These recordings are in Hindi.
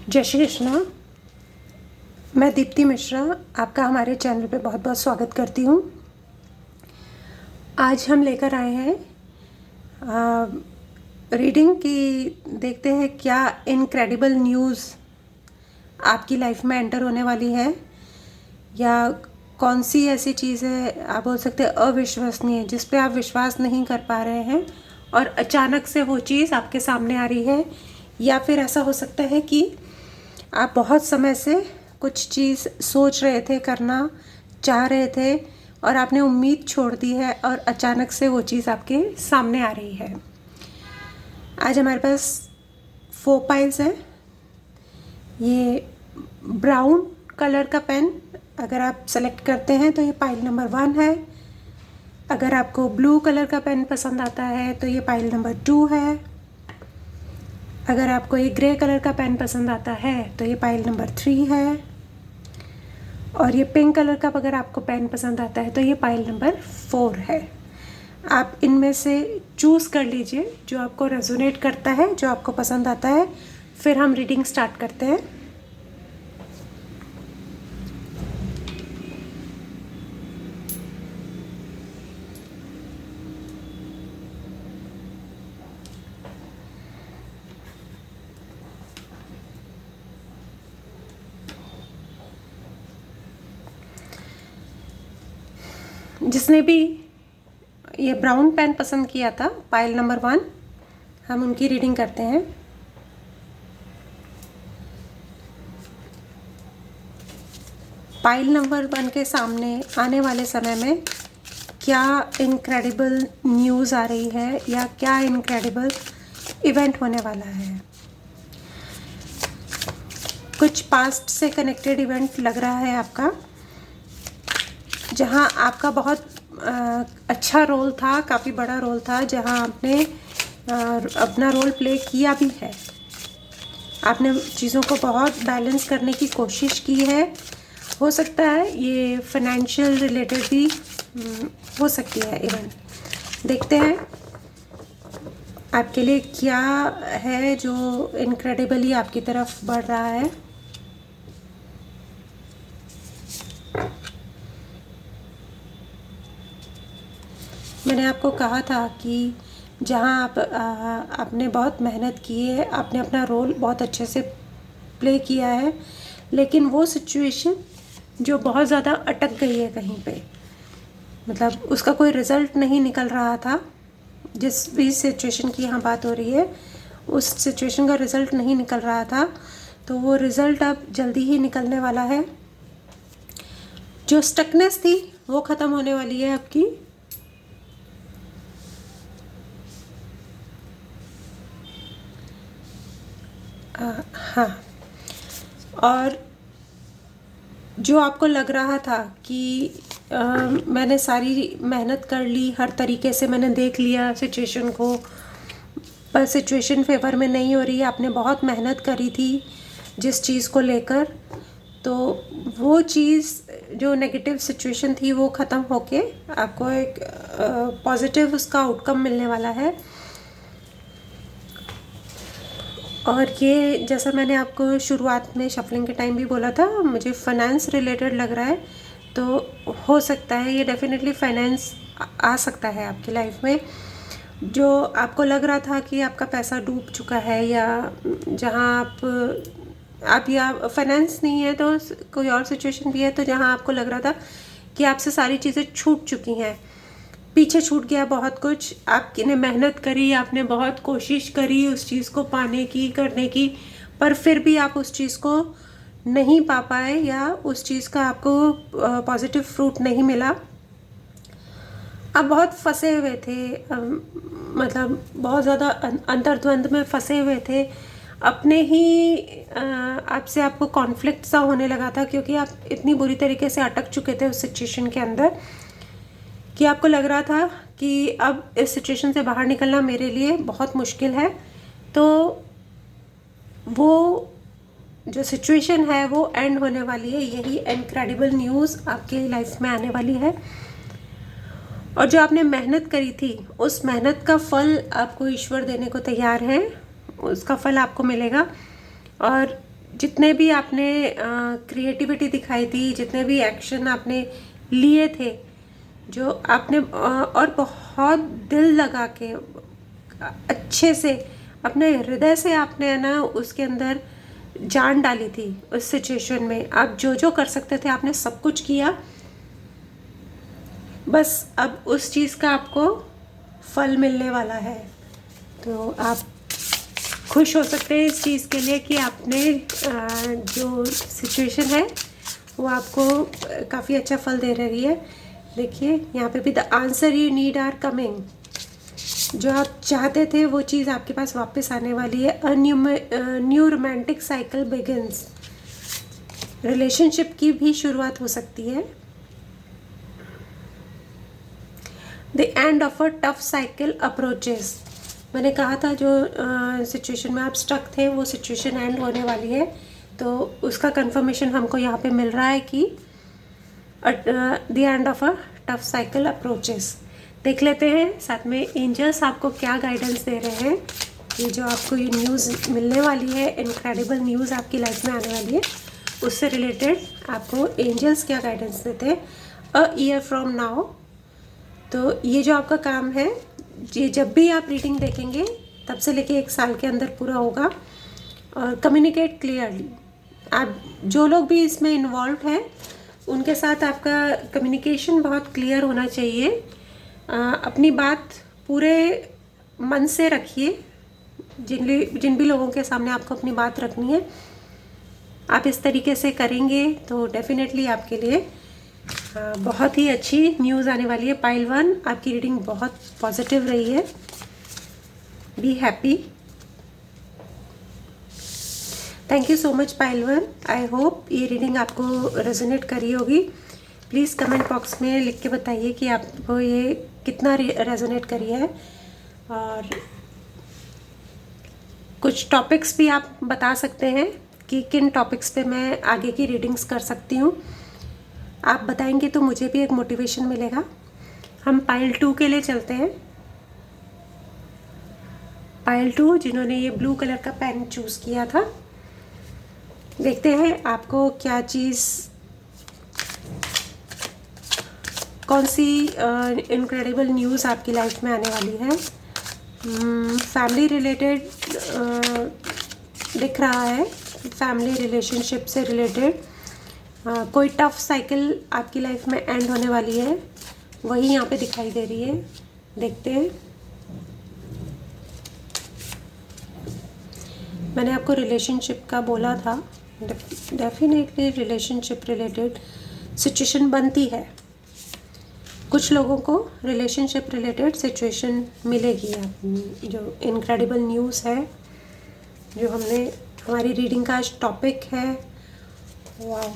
जय श्री कृष्णा। मैं दीप्ति मिश्रा आपका हमारे चैनल पे बहुत बहुत स्वागत करती हूँ। आज हम लेकर आए हैं रीडिंग की। देखते हैं क्या इनक्रेडिबल न्यूज़ आपकी लाइफ में एंटर होने वाली है, या कौन सी ऐसी चीज़ है, आप बोल सकते हैं अविश्वसनीय, जिस पे आप विश्वास नहीं कर पा रहे हैं और अचानक से वो चीज़ आपके सामने आ रही है। या फिर ऐसा हो सकता है कि आप बहुत समय से कुछ चीज़ सोच रहे थे, करना चाह रहे थे, और आपने उम्मीद छोड़ दी है और अचानक से वो चीज़ आपके सामने आ रही है। आज हमारे पास 4 पाइल्स है। ये ब्राउन कलर का पेन अगर आप सेलेक्ट करते हैं तो ये पाइल नंबर 1 है। अगर आपको ब्लू कलर का पेन पसंद आता है तो ये पाइल नंबर 2 है। अगर आपको ये ग्रे कलर का पेन पसंद आता है तो ये पाइल नंबर 3 है। और ये पिंक कलर का अगर आपको पेन पसंद आता है तो ये पाइल नंबर 4 है। आप इनमें से चूज़ कर लीजिए जो आपको रेजोनेट करता है, जो आपको पसंद आता है। फिर हम रीडिंग स्टार्ट करते हैं। जिसने भी ये ब्राउन पेन पसंद किया था, पाइल नंबर 1, हम उनकी रीडिंग करते हैं। पाइल नंबर 1 के सामने आने वाले समय में क्या इनक्रेडिबल न्यूज़ आ रही है, या क्या इनक्रेडिबल इवेंट होने वाला है। कुछ पास्ट से कनेक्टेड इवेंट लग रहा है आपका, जहां आपका बहुत अच्छा रोल था, काफ़ी बड़ा रोल था, जहां आपने अपना रोल प्ले किया भी है। आपने चीज़ों को बहुत बैलेंस करने की कोशिश की है। हो सकता है ये फाइनेंशियल रिलेटेड भी हो सकती है इवेंट। देखते हैं आपके लिए क्या है जो इनक्रेडिबली आपकी तरफ बढ़ रहा है। मैंने आपको कहा था कि जहां आपने बहुत मेहनत की है, आपने अपना रोल बहुत अच्छे से प्ले किया है, लेकिन वो सिचुएशन जो बहुत ज़्यादा अटक गई है कहीं पे, मतलब उसका कोई रिज़ल्ट नहीं निकल रहा था। जिस भी सिचुएशन की यहाँ बात हो रही है, उस सिचुएशन का रिज़ल्ट नहीं निकल रहा था, तो वो रिज़ल्ट अब जल्दी ही निकलने वाला है। जो स्टकनेस थी वो ख़त्म होने वाली है आपकी। हाँ, और जो आपको लग रहा था कि मैंने सारी मेहनत कर ली, हर तरीके से मैंने देख लिया सिचुएशन को, पर सिचुएशन फेवर में नहीं हो रही है। आपने बहुत मेहनत करी थी जिस चीज़ को लेकर, तो वो चीज़ जो नेगेटिव सिचुएशन थी वो ख़त्म होके आपको एक पॉजिटिव उसका आउटकम मिलने वाला है। और ये जैसा मैंने आपको शुरुआत में शफलिंग के टाइम भी बोला था, मुझे फाइनेंस रिलेटेड लग रहा है। तो हो सकता है ये डेफिनेटली फाइनेंस आ सकता है आपकी लाइफ में। जो आपको लग रहा था कि आपका पैसा डूब चुका है, या जहां आप या फाइनेंस नहीं है तो कोई और सिचुएशन भी है, तो जहां आपको लग रहा था कि आपसे सारी चीज़ें छूट चुकी हैं, पीछे छूट गया बहुत कुछ। आपने मेहनत करी, आपने बहुत कोशिश करी उस चीज़ को पाने की, करने की, पर फिर भी आप उस चीज़ को नहीं पा पाए, या उस चीज़ का आपको पॉजिटिव फ्रूट नहीं मिला। आप बहुत फंसे हुए थे, मतलब बहुत ज़्यादा अंतर्द्वंद में फंसे हुए थे। अपने ही आपसे आपको कॉन्फ्लिक्ट सा होने लगा था, क्योंकि आप इतनी बुरी तरीके से अटक चुके थे उस सिचुएशन के अंदर कि आपको लग रहा था कि अब इस सिचुएशन से बाहर निकलना मेरे लिए बहुत मुश्किल है। तो वो जो सिचुएशन है वो एंड होने वाली है। यही इनक्रेडिबल न्यूज़ आपके लाइफ में आने वाली है। और जो आपने मेहनत करी थी, उस मेहनत का फल आपको ईश्वर देने को तैयार है। उसका फल आपको मिलेगा। और जितने भी आपने क्रिएटिविटी दिखाई थी, जितने भी एक्शन आपने लिए थे, जो आपने और बहुत दिल लगा के अच्छे से अपने हृदय से आपने है ना उसके अंदर जान डाली थी उस सिचुएशन में। आप जो जो कर सकते थे आपने सब कुछ किया। बस अब उस चीज़ का आपको फल मिलने वाला है। तो आप खुश हो सकते हैं इस चीज़ के लिए कि आपने जो सिचुएशन है वो आपको काफ़ी अच्छा फल दे रही है। देखिए यहाँ पे भी the answer you need are coming. जो आप चाहते थे वो चीज़ आपके पास वापस आने वाली है। A new romantic cycle begins. Relationship की भी शुरुआत हो सकती है। The end of a tough cycle approaches. मैंने कहा था जो सिचुएशन में आप स्टक थे वो सिचुएशन एंड होने वाली है, तो उसका कंफर्मेशन हमको यहाँ पे मिल रहा है कि the end of a tough cycle approaches. देख लेते हैं साथ में एंजल्स आपको क्या गाइडेंस दे रहे हैं। ये जो आपको ये न्यूज़ मिलने वाली है, इनक्रेडिबल न्यूज़ आपकी लाइफ में आने वाली है, उससे रिलेटेड आपको एंजल्स क्या गाइडेंस देते हैं। A year from now. तो ये जो आपका काम है, ये जब भी आप रीडिंग देखेंगे तब से लेके 1 साल के अंदर पूरा होगा। और कम्युनिकेट क्लियरली। आप जो लोग भी इसमें इन्वॉल्व हैं उनके साथ आपका कम्युनिकेशन बहुत क्लियर होना चाहिए। अपनी बात पूरे मन से रखिए। जिन भी लोगों के सामने आपको अपनी बात रखनी है, आप इस तरीके से करेंगे तो डेफिनेटली आपके लिए बहुत ही अच्छी न्यूज़ आने वाली है। पाइल 1, आपकी रीडिंग बहुत पॉजिटिव रही है। Be happy. Thank you so much pile 1। I hope ये रीडिंग आपको रेजोनेट करी होगी। प्लीज़ कमेंट बॉक्स में लिख के बताइए कि आपको ये कितना रेजोनेट करी है। और कुछ टॉपिक्स भी आप बता सकते हैं कि किन टॉपिक्स पे मैं आगे की रीडिंग्स कर सकती हूँ। आप बताएंगे तो मुझे भी एक मोटिवेशन मिलेगा। हम पाइल 2 के लिए चलते हैं। पाइल 2 जिन्होंने ये ब्लू कलर का पेन चूज़ किया था, देखते हैं आपको क्या चीज़, कौन सी इनक्रेडिबल न्यूज़ आपकी लाइफ में आने वाली है। फैमिली रिलेटेड दिख रहा है, फैमिली रिलेशनशिप से रिलेटेड कोई टफ साइकिल आपकी लाइफ में एंड होने वाली है, वही यहाँ पे दिखाई दे रही है। देखते हैं। मैंने आपको रिलेशनशिप का बोला था, डेफिनेटली रिलेशनशिप रिलेटेड सिचुएशन बनती है। कुछ लोगों को रिलेशनशिप रिलेटेड सिचुएशन मिलेगी। जो इनक्रेडिबल न्यूज़ है, जो हमारी रीडिंग का आज टॉपिक है। वाओ।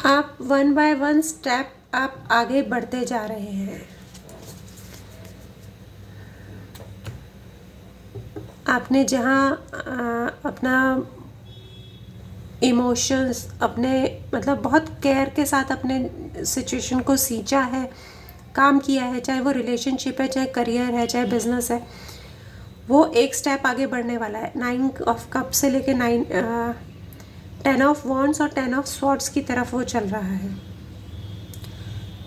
आप 1 बाय 1 स्टेप आप आगे बढ़ते जा रहे हैं। आपने जहाँ अपना इमोशंस, अपने मतलब बहुत केयर के साथ अपने सिचुएशन को सींचा है, काम किया है, चाहे वो रिलेशनशिप है, चाहे करियर है, चाहे बिजनेस है, वो एक स्टेप आगे बढ़ने वाला है। 9 ऑफ कप से लेके 10 ऑफ वॉन्ड्स और 10 ऑफ स्वॉर्ड्स की तरफ वो चल रहा है।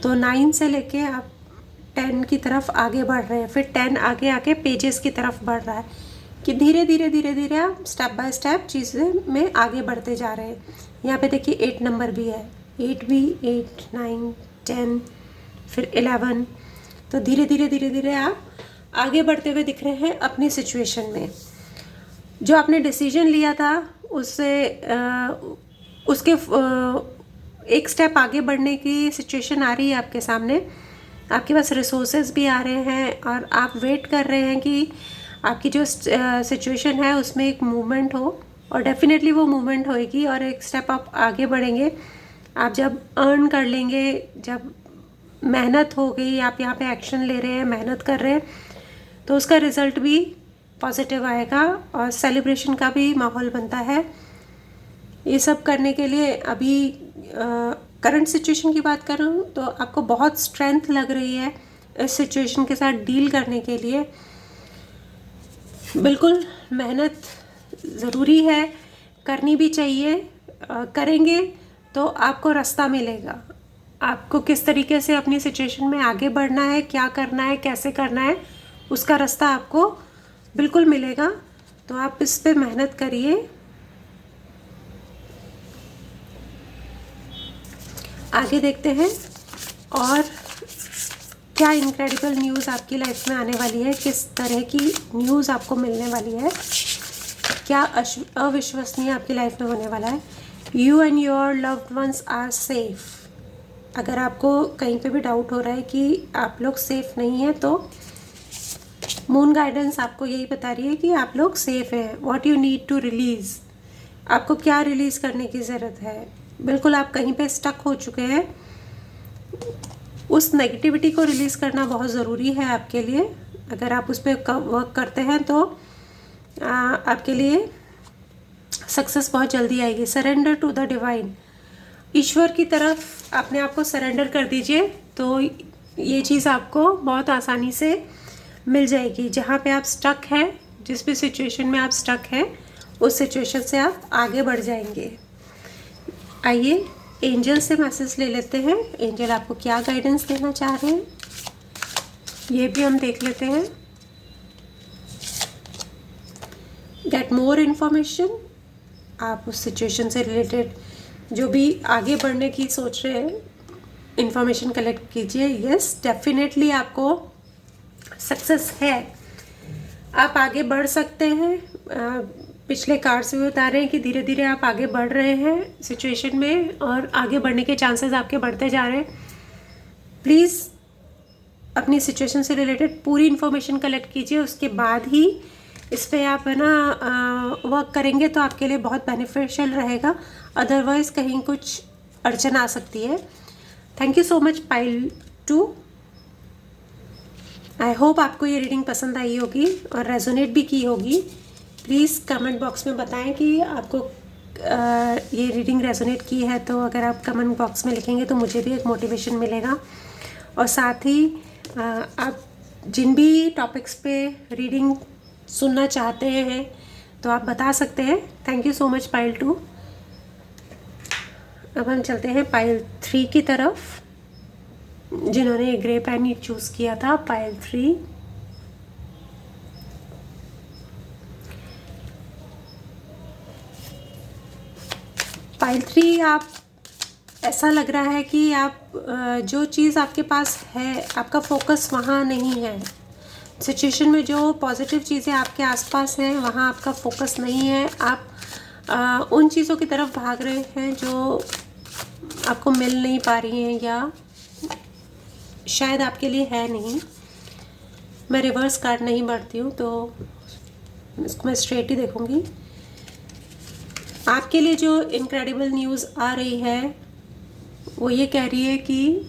तो 9 से लेके आप 10 की तरफ आगे बढ़ रहे हैं, फिर 10 आगे आके पेजेस की तरफ बढ़ रहा है कि धीरे धीरे धीरे धीरे आप स्टेप बाय स्टेप चीज़ें में आगे बढ़ते जा रहे हैं। यहाँ पे देखिए 8 नंबर भी है, 8 भी, 8, 9, 10, फिर 11। तो धीरे धीरे धीरे धीरे आप आगे बढ़ते हुए दिख रहे हैं अपनी सिचुएशन में। जो आपने डिसीजन लिया था उससे उसके एक स्टेप आगे बढ़ने की सिचुएशन आ रही है आपके सामने। आपके पास रिसोर्सेज भी आ रहे हैं और आप वेट कर रहे हैं कि आपकी जो सिचुएशन है उसमें एक मूवमेंट हो, और डेफिनेटली वो मूवमेंट होएगी और एक स्टेप आप आगे बढ़ेंगे। आप जब अर्न कर लेंगे, जब मेहनत हो गई, आप यहाँ पे एक्शन ले रहे हैं, मेहनत कर रहे हैं, तो उसका रिज़ल्ट भी पॉजिटिव आएगा और सेलिब्रेशन का भी माहौल बनता है। ये सब करने के लिए अभी करंट सिचुएशन की बात करूँ तो आपको बहुत स्ट्रेंथ लग रही है, इस सिचुएशन के साथ डील करने के लिए बिल्कुल मेहनत ज़रूरी है, करनी भी चाहिए। करेंगे तो आपको रास्ता मिलेगा। आपको किस तरीके से अपनी सिचुएशन में आगे बढ़ना है, क्या करना है, कैसे करना है, उसका रास्ता आपको बिल्कुल मिलेगा। तो आप इस पे मेहनत करिए। आगे देखते हैं और क्या इनक्रेडिबल न्यूज़ आपकी लाइफ में आने वाली है, किस तरह की न्यूज़ आपको मिलने वाली है, क्या अविश्वसनीय आपकी लाइफ में होने वाला है। You and your loved ones are safe. अगर आपको कहीं पे भी डाउट हो रहा है कि आप लोग सेफ नहीं हैं, तो मून गाइडेंस आपको यही बता रही है कि आप लोग सेफ हैं। What you need to release, आपको क्या रिलीज़ करने की ज़रूरत है। बिल्कुल आप कहीं पे स्टक हो चुके हैं, उस नेगेटिविटी को रिलीज़ करना बहुत ज़रूरी है आपके लिए। अगर आप उस पर वर्क करते हैं तो आपके लिए सक्सेस बहुत जल्दी आएगी। सरेंडर टू द डिवाइन, ईश्वर की तरफ अपने आप को सरेंडर कर दीजिए, तो ये चीज़ आपको बहुत आसानी से मिल जाएगी। जहाँ पे आप स्टक हैं, जिस भी सिचुएशन में आप स्टक हैं, उस सिचुएशन से आप आगे बढ़ जाएंगे। आइए एंजल से मैसेज ले लेते हैं। एंजल आपको क्या गाइडेंस देना चाह रहे हैं, ये भी हम देख लेते हैं। गेट मोर इन्फॉर्मेशन, आप उस सिचुएशन से रिलेटेड जो भी आगे बढ़ने की सोच रहे हैं, इन्फॉर्मेशन कलेक्ट कीजिए। यस, डेफिनेटली आपको सक्सेस है, आप आगे बढ़ सकते हैं। पिछले कार्ड्स भी बता रहे हैं कि धीरे धीरे आप आगे बढ़ रहे हैं सिचुएशन में, और आगे बढ़ने के चांसेस आपके बढ़ते जा रहे हैं। प्लीज़ अपनी सिचुएशन से रिलेटेड पूरी इन्फॉर्मेशन कलेक्ट कीजिए, उसके बाद ही इस पर आप है ना वर्क करेंगे तो आपके लिए बहुत बेनिफिशियल रहेगा। अदरवाइज़ कहीं कुछ अड़चन आ सकती है। Thank you so much pile 2। I hope आपको ये रीडिंग पसंद आई होगी और रेजोनेट भी की होगी। प्लीज़ कमेंट बॉक्स में बताएं कि आपको ये रीडिंग रेजोनेट की है। तो अगर आप कमेंट बॉक्स में लिखेंगे तो मुझे भी एक मोटिवेशन मिलेगा। और साथ ही आप जिन भी टॉपिक्स पे रीडिंग सुनना चाहते हैं तो आप बता सकते हैं। Thank you so much pile 2। अब हम चलते हैं पाइल 3 की तरफ, जिन्होंने ग्रे पेन चूज़ किया था। पाइल 3, पाइल 3 आप ऐसा लग रहा है कि आप जो चीज़ आपके पास है, आपका फोकस वहाँ नहीं है। सिचुएशन में जो पॉजिटिव चीज़ें आपके आसपास हैं, वहाँ आपका फोकस नहीं है। आप उन चीज़ों की तरफ भाग रहे हैं जो आपको मिल नहीं पा रही हैं या शायद आपके लिए है नहीं। मैं रिवर्स कार्ड नहीं बढ़ती हूँ, तो इसको मैं स्ट्रेट ही देखूँगी। आपके लिए जो इनक्रेडिबल न्यूज़ आ रही है वो ये कह रही है कि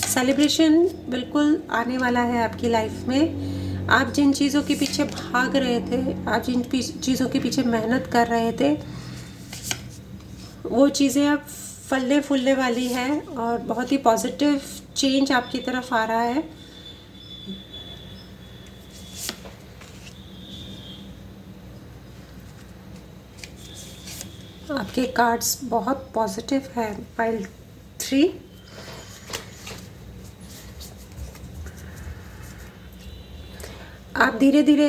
सेलिब्रेशन बिल्कुल आने वाला है आपकी लाइफ में। आप जिन चीज़ों के पीछे भाग रहे थे, आप जिन चीज़ों के पीछे मेहनत कर रहे थे, वो चीज़ें अब फलने फूलने वाली है और बहुत ही पॉजिटिव चेंज आपकी तरफ आ रहा है। आपके कार्ड्स बहुत पॉजिटिव है पाइल 3। आप धीरे धीरे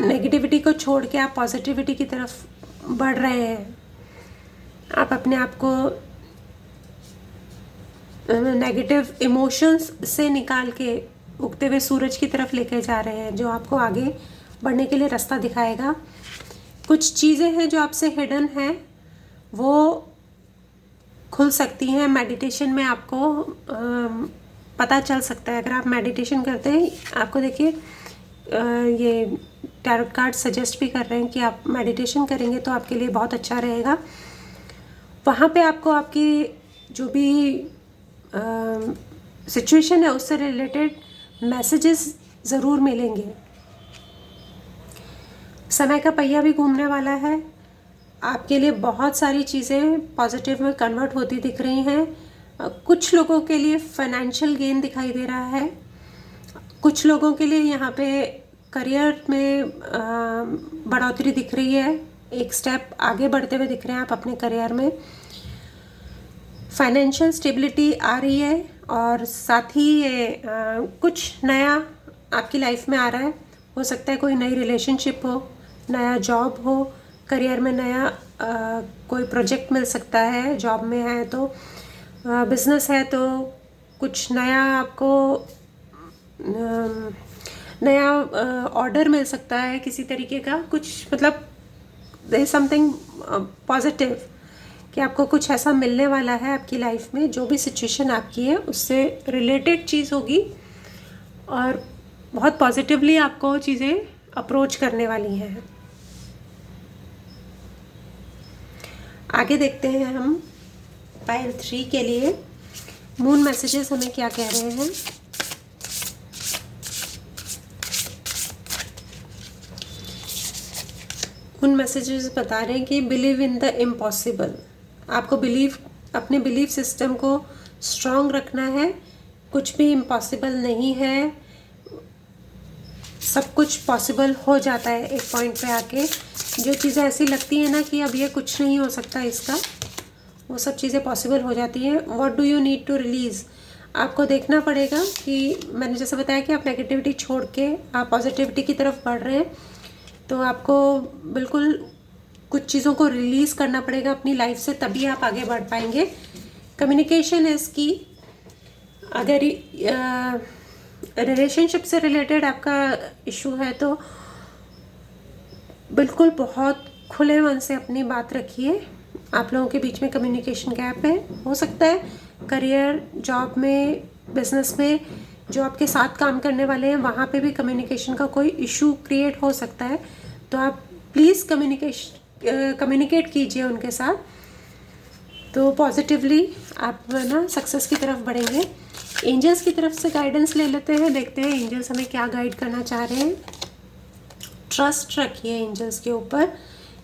नेगेटिविटी को छोड़ के आप पॉजिटिविटी की तरफ बढ़ रहे हैं। आप अपने आप को नेगेटिव इमोशंस से निकाल के उगते हुए सूरज की तरफ लेके जा रहे हैं, जो आपको आगे बढ़ने के लिए रास्ता दिखाएगा। कुछ चीज़ें हैं जो आपसे हिडन हैं, वो खुल सकती हैं। मेडिटेशन में आपको पता चल सकता है। अगर आप मेडिटेशन करते हैं, आपको देखिए ये टैरोट कार्ड सजेस्ट भी कर रहे हैं कि आप मेडिटेशन करेंगे तो आपके लिए बहुत अच्छा रहेगा। वहाँ पे आपको आपकी जो भी सिचुएशन है उससे रिलेटेड मैसेजेस ज़रूर मिलेंगे। समय का पहिया भी घूमने वाला है आपके लिए बहुत सारी चीज़ें पॉजिटिव में कन्वर्ट होती दिख रही हैं। कुछ लोगों के लिए फाइनेंशियल गेन दिखाई दे रहा है, कुछ लोगों के लिए यहाँ पे करियर में बढ़ोतरी दिख रही है, एक स्टेप आगे बढ़ते हुए दिख रहे हैं आप अपने करियर में। फाइनेंशियल स्टेबिलिटी आ रही है और साथ ही ये कुछ नया आपकी लाइफ में आ रहा है। हो सकता है कोई नई रिलेशनशिप हो, नया जॉब हो, करियर में नया कोई प्रोजेक्ट मिल सकता है, जॉब में है तो, बिजनेस है तो कुछ नया आपको नया ऑर्डर मिल सकता है किसी तरीके का, कुछ मतलब देयर इज समथिंग पॉजिटिव कि आपको कुछ ऐसा मिलने वाला है आपकी लाइफ में। जो भी सिचुएशन आपकी है उससे रिलेटेड चीज़ होगी और बहुत पॉजिटिवली आपको चीज़ें अप्रोच करने वाली हैं। आगे देखते हैं हम पाइल 3 के लिए मून मैसेजेस हमें क्या कह रहे हैं। मून मैसेजेस बता रहे हैं कि बिलीव इन द इम्पॉसिबल। आपको अपने बिलीफ सिस्टम को स्ट्रॉन्ग रखना है। कुछ भी इम्पॉसिबल नहीं है, सब कुछ पॉसिबल हो जाता है एक पॉइंट पे आके। जो चीज़ें ऐसी लगती हैं ना कि अब ये कुछ नहीं हो सकता इसका, वो सब चीज़ें पॉसिबल हो जाती हैं। What do you need to release, आपको देखना पड़ेगा कि मैंने जैसे बताया कि आप नेगेटिविटी छोड़ के आप पॉजिटिविटी की तरफ बढ़ रहे हैं, तो आपको बिल्कुल कुछ चीज़ों को रिलीज़ करना पड़ेगा अपनी लाइफ से, तभी आप आगे बढ़ पाएंगे। कम्युनिकेशन इसकी, अगर रिलेशनशिप से रिलेटेड आपका इशू है तो बिल्कुल बहुत खुले मन से अपनी बात रखिए। आप लोगों के बीच में कम्युनिकेशन गैप है, हो सकता है करियर, जॉब में, बिजनेस में, जो आपके साथ काम करने वाले हैं वहाँ पे भी कम्युनिकेशन का कोई इशू क्रिएट हो सकता है। तो आप प्लीज़ कम्युनिकेट कीजिए उनके साथ, तो पॉजिटिवली आप ना सक्सेस की तरफ बढ़ेंगे। एंजल्स की तरफ से गाइडेंस ले लेते हैं, देखते हैं एंजल्स हमें क्या गाइड करना चाह रहे हैं। ट्रस्ट रखिए एंजल्स के ऊपर,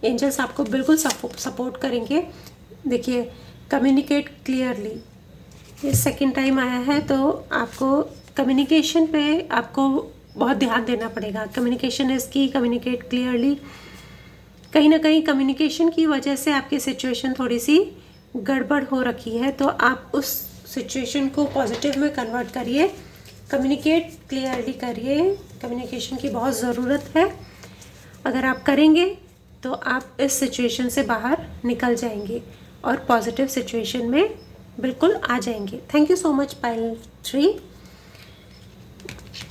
एंजल्स आपको बिल्कुल सपोर्ट करेंगे। देखिए, कम्युनिकेट क्लियरली, ये सेकंड टाइम आया है, तो आपको कम्युनिकेशन पे आपको बहुत ध्यान देना पड़ेगा। कम्युनिकेशन इज़ की, कम्युनिकेट क्लियरली। कहीं ना कहीं कम्युनिकेशन की वजह से आपकी सिचुएशन थोड़ी सी गड़बड़ हो रखी है, तो आप उस सिचुएशन को पॉजिटिव में कन्वर्ट करिए। कम्युनिकेट क्लियरली करिए, कम्युनिकेशन की बहुत ज़रूरत है। अगर आप करेंगे तो आप इस सिचुएशन से बाहर निकल जाएंगे और पॉजिटिव सिचुएशन में बिल्कुल आ जाएंगे। Thank you so much pile 3।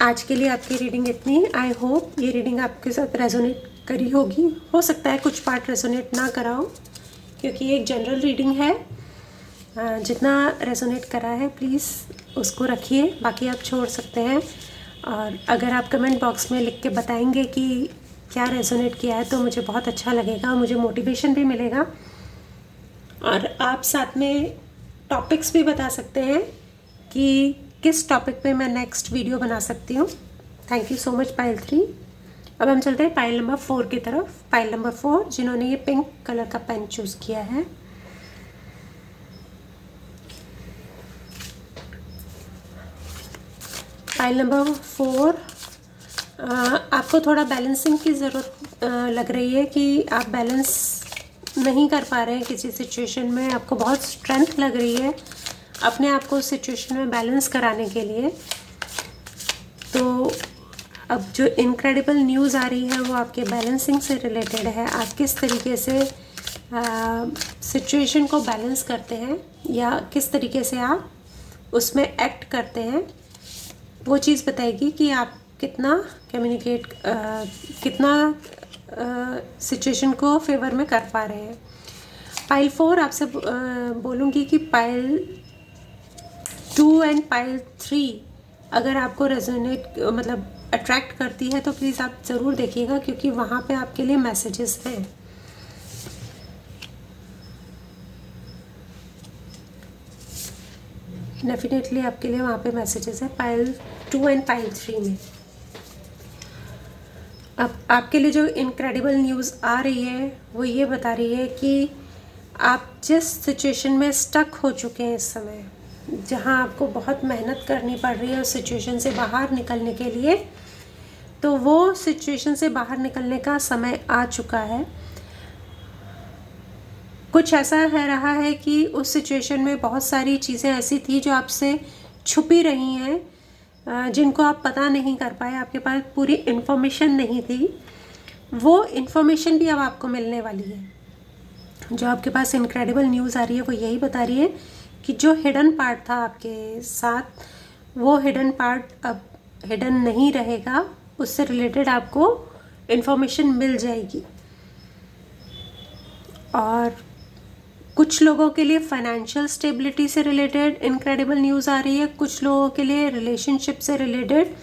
आज के लिए आपकी रीडिंग इतनी। आई होप ये रीडिंग आपके साथ रेजोनेट करी होगी। हो सकता है कुछ पार्ट रेजोनेट ना करा हो, क्योंकि ये एक जनरल रीडिंग है। जितना रेजोनेट करा है प्लीज़ उसको रखिए, बाकी आप छोड़ सकते हैं। और अगर आप कमेंट बॉक्स में लिख के बताएंगे कि क्या रेजोनेट किया है तो मुझे बहुत अच्छा लगेगा, मुझे मोटिवेशन भी मिलेगा। और आप साथ में टॉपिक्स भी बता सकते हैं कि किस टॉपिक पे मैं नेक्स्ट वीडियो बना सकती हूँ। Thank you so much pile 3। अब हम चलते हैं पाइल नंबर 4 की तरफ। पाइल नंबर 4 जिन्होंने ये पिंक कलर का पेन चूज़ किया है। पाइल नंबर 4, आपको थोड़ा बैलेंसिंग की ज़रूरत लग रही है कि आप बैलेंस नहीं कर पा रहे हैं किसी सिचुएशन में। आपको बहुत स्ट्रेंथ लग रही है अपने आप को सिचुएशन में बैलेंस कराने के लिए। तो अब जो इनक्रेडिबल न्यूज़ आ रही है वो आपके बैलेंसिंग से रिलेटेड है। आप किस तरीके से सिचुएशन को बैलेंस करते हैं या किस तरीके से आप उसमें एक्ट करते हैं, वो चीज़ बताएगी कि आप कितना सिचुएशन को फेवर में कर पा रहे हैं। पाइल 4 आपसे बोलूँगी कि पाइल 2 एंड पाइल 3 अगर आपको रेजोनेट मतलब अट्रैक्ट करती है तो प्लीज़ आप ज़रूर देखिएगा, क्योंकि वहाँ पे आपके लिए मैसेजेस हैं। डेफिनेटली आपके लिए वहाँ पे मैसेजेस हैं पाइल 2 एंड पाइल 3 में। अब आपके लिए जो इनक्रेडिबल न्यूज़ आ रही है वो ये बता रही है कि आप जिस सिचुएशन में स्टक हो चुके हैं इस समय, जहां आपको बहुत मेहनत करनी पड़ रही है उस सिचुएशन से बाहर निकलने के लिए, तो वो सिचुएशन से बाहर निकलने का समय आ चुका है। कुछ ऐसा है रहा है कि उस सिचुएशन में बहुत सारी चीज़ें ऐसी थी जो आपसे छुपी रही हैं, जिनको आप पता नहीं कर पाए, आपके पास पूरी इन्फॉर्मेशन नहीं थी। वो इन्फॉर्मेशन भी अब आपको मिलने वाली है। जो आपके पास इनक्रेडिबल न्यूज़ आ रही है वो यही बता रही है कि जो हिडन पार्ट था आपके साथ, वो हिडन पार्ट अब हिडन नहीं रहेगा, उससे रिलेटेड आपको इन्फॉर्मेशन मिल जाएगी। और कुछ लोगों के लिए फाइनेंशियल स्टेबिलिटी से रिलेटेड इनक्रेडिबल न्यूज़ आ रही है, कुछ लोगों के लिए रिलेशनशिप से रिलेटेड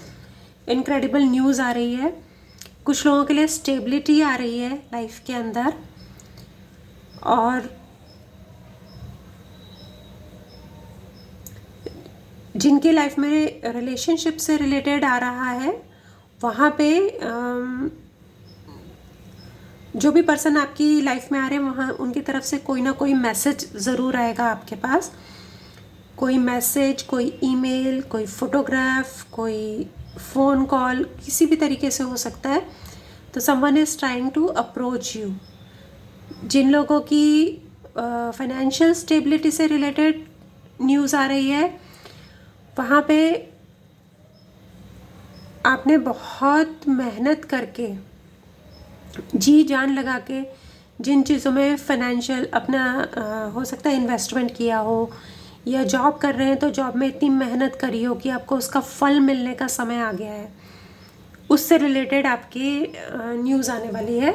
इनक्रेडिबल न्यूज़ आ रही है, कुछ लोगों के लिए स्टेबिलिटी आ रही है लाइफ के अंदर। और जिनकी लाइफ में रिलेशनशिप से रिलेटेड आ रहा है, वहाँ पे जो भी पर्सन आपकी लाइफ में आ रहे हैं वहाँ उनकी तरफ से कोई ना कोई मैसेज ज़रूर आएगा आपके पास। कोई मैसेज, कोई ईमेल, कोई फोटोग्राफ, कोई फ़ोन कॉल, किसी भी तरीके से हो सकता है। तो someone is trying to approach you. जिन लोगों की फाइनेंशियल स्टेबिलिटी से रिलेटेड न्यूज़ आ रही है, वहाँ पे आपने बहुत मेहनत करके, जी जान लगा के जिन चीज़ों में फाइनेंशियल अपना हो सकता है इन्वेस्टमेंट किया हो, या जॉब कर रहे हैं तो जॉब में इतनी मेहनत करी हो कि आपको उसका फल मिलने का समय आ गया है, उससे रिलेटेड आपकी न्यूज़ आने वाली है।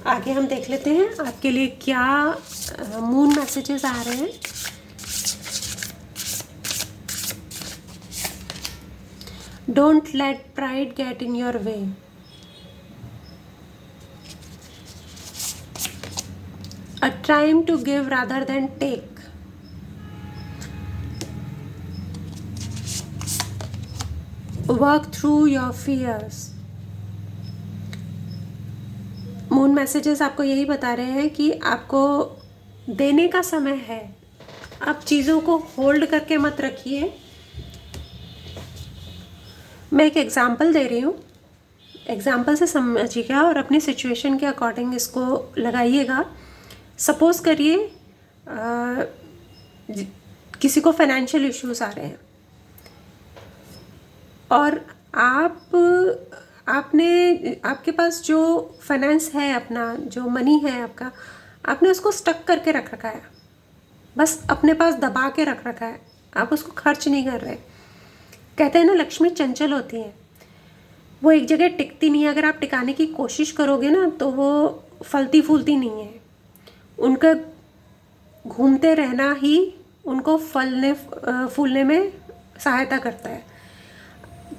आगे हम देख लेते हैं आपके लिए क्या मून मैसेजेस आ रहे हैं। Don't let pride get in your way. A time to give rather than take. Work through your fears. Moon messages आपको यही बता रहे हैं कि आपको देने का समय है। आप चीज़ों को होल्ड करके मत रखिए। मैं एक एग्जांपल दे रही हूँ, एग्जांपल से समझिएगा और अपनी सिचुएशन के अकॉर्डिंग इसको लगाइएगा। सपोज़ करिए किसी को फाइनेंशियल इश्यूज आ रहे हैं और आपके पास जो फाइनेंस है, अपना जो मनी है आपका, आपने उसको स्टक करके रख रखा है, बस अपने पास दबा के रख रखा है, आप उसको खर्च नहीं कर रहे। कहते हैं ना, लक्ष्मी चंचल होती है, वो एक जगह टिकती नहीं है। अगर आप टिकाने की कोशिश करोगे ना तो वो फलती फूलती नहीं है। उनका घूमते रहना ही उनको फूलने में सहायता करता है।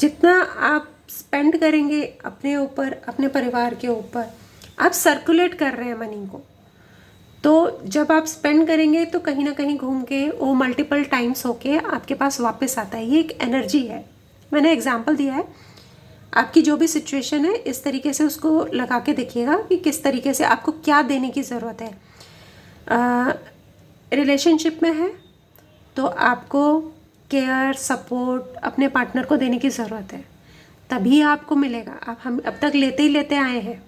जितना आप स्पेंड करेंगे अपने ऊपर, अपने परिवार के ऊपर, आप सर्कुलेट कर रहे हैं मनी को। तो जब आप स्पेंड करेंगे तो कहीं ना कहीं घूम के वो मल्टीपल टाइम्स होके आपके पास वापस आता है। ये एक एनर्जी है। मैंने एग्जांपल दिया है। आपकी जो भी सिचुएशन है, इस तरीके से उसको लगा के देखिएगा कि किस तरीके से आपको क्या देने की ज़रूरत है। रिलेशनशिप में है तो आपको केयर, सपोर्ट अपने पार्टनर को देने की ज़रूरत है, तभी आपको मिलेगा। हम अब तक लेते ही लेते आए हैं,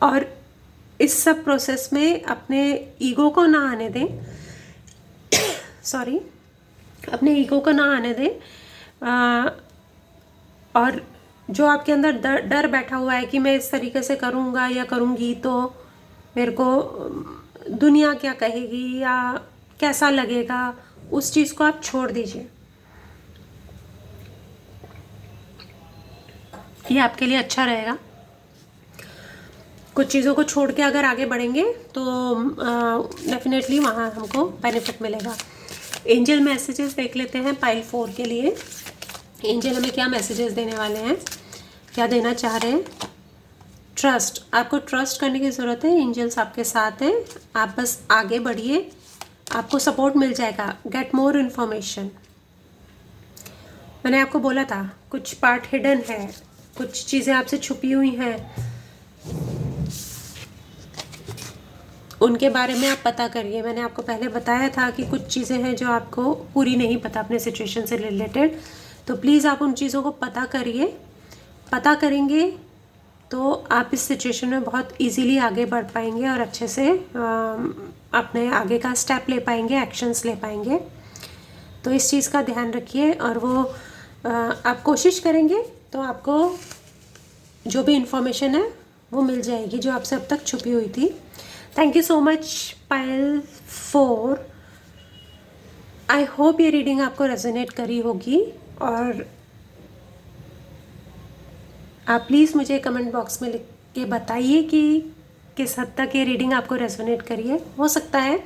और इस सब प्रोसेस में अपने ईगो को ना आने दें। सॉरी, अपने ईगो को ना आने दें। और जो आपके अंदर डर बैठा हुआ है कि मैं इस तरीके से करूँगा या करूँगी तो मेरे को दुनिया क्या कहेगी या कैसा लगेगा, उस चीज़ को आप छोड़ दीजिए। ये आपके लिए अच्छा रहेगा। कुछ चीज़ों को छोड़ के अगर आगे बढ़ेंगे तो डेफिनेटली वहाँ हमको बेनिफिट मिलेगा। एंजल मैसेजेस देख लेते हैं पाइल 4 के लिए। एंजल हमें क्या मैसेजेस देने वाले हैं, क्या देना चाह रहे हैं। ट्रस्ट, आपको ट्रस्ट करने की ज़रूरत है। एंजल्स आपके साथ हैं, आप बस आगे बढ़िए, आपको सपोर्ट मिल जाएगा। Get more information. मैंने आपको बोला था कुछ पार्ट हिडन है, कुछ चीज़ें आपसे छुपी हुई हैं, उनके बारे में आप पता करिए। मैंने आपको पहले बताया था कि कुछ चीज़ें हैं जो आपको पूरी नहीं पता अपने सिचुएशन से रिलेटेड, तो प्लीज़ आप उन चीज़ों को पता करिए। पता करेंगे तो आप इस सिचुएशन में बहुत इजीली आगे बढ़ पाएंगे और अच्छे से अपने आगे का स्टेप ले पाएंगे, एक्शंस ले पाएंगे। तो इस चीज़ का ध्यान रखिए और वो आप कोशिश करेंगे तो आपको जो भी इंफॉर्मेशन है वो मिल जाएगी जो आपसे अब तक छुपी हुई थी। Thank you so much Payal 4। I hope ये रीडिंग आपको रेजोनेट करी होगी और आप प्लीज़ मुझे कमेंट बॉक्स में लिख के बताइए कि किस हद तक ये रीडिंग आपको रेजोनेट करी है। हो सकता है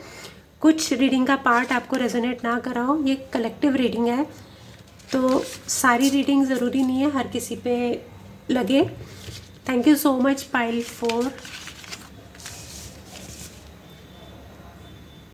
कुछ रीडिंग का पार्ट आपको रेजोनेट ना करा हो, ये कलेक्टिव रीडिंग है तो सारी रीडिंग ज़रूरी नहीं है हर किसी पे लगे। Thank you so much Payal 4।